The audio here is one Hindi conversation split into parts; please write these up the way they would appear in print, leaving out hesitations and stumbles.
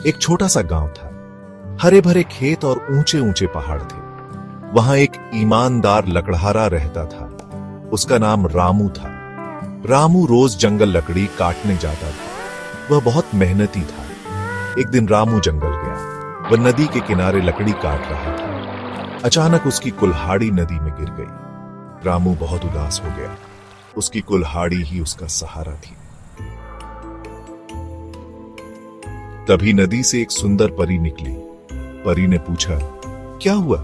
एक छोटा सा गांव था। हरे भरे खेत और ऊंचे ऊंचे पहाड़ थे। वहां एक ईमानदार लकड़हारा रहता था। उसका नाम रामू था। रामू रोज जंगल लकड़ी काटने जाता था। वह बहुत मेहनती था। एक दिन रामू जंगल गया। वह नदी के किनारे लकड़ी काट रहा था। अचानक उसकी कुल्हाड़ी नदी में गिर गई। रामू बहुत उदास हो गया। उसकी कुल्हाड़ी ही उसका सहारा थी। तभी नदी से एक सुंदर परी निकली। परी ने पूछा, क्या हुआ?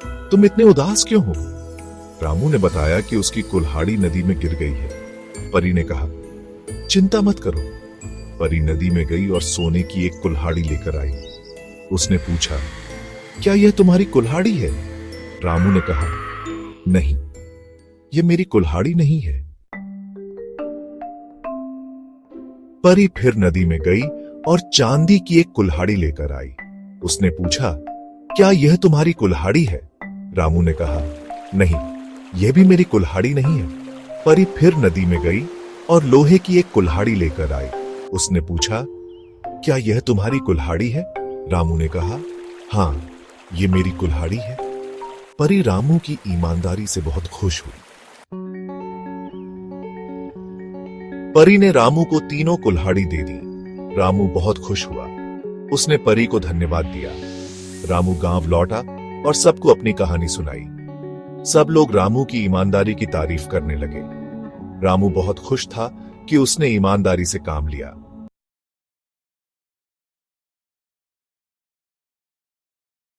तुम इतने उदास क्यों हो? रामू ने बताया कि उसकी कुल्हाड़ी नदी में गिर गई है। परी ने कहा, चिंता मत करो। परी नदी में गई और सोने की एक कुल्हाड़ी लेकर आई। उसने पूछा, क्या यह तुम्हारी कुल्हाड़ी है? रामू ने कहा, नहीं, यह मेरी कुल्हाड़ी नहीं है। परी फिर नदी में गई और चांदी की एक कुल्हाड़ी लेकर आई। उसने पूछा, क्या यह तुम्हारी कुल्हाड़ी है? रामू ने कहा, नहीं, यह भी मेरी कुल्हाड़ी नहीं है। परी फिर नदी में गई और लोहे की एक कुल्हाड़ी लेकर आई। उसने पूछा, क्या यह तुम्हारी कुल्हाड़ी है? रामू ने कहा, हां, यह मेरी कुल्हाड़ी है। परी रामू की ईमानदारी से बहुत खुश हुई। परी ने रामू को तीनों कुल्हाड़ी दे दी। रामू बहुत खुश हुआ। उसने परी को धन्यवाद दिया। रामू गांव लौटा और सबको अपनी कहानी सुनाई। सब लोग रामू की ईमानदारी की तारीफ करने लगे। रामू बहुत खुश था कि उसने ईमानदारी से काम लिया।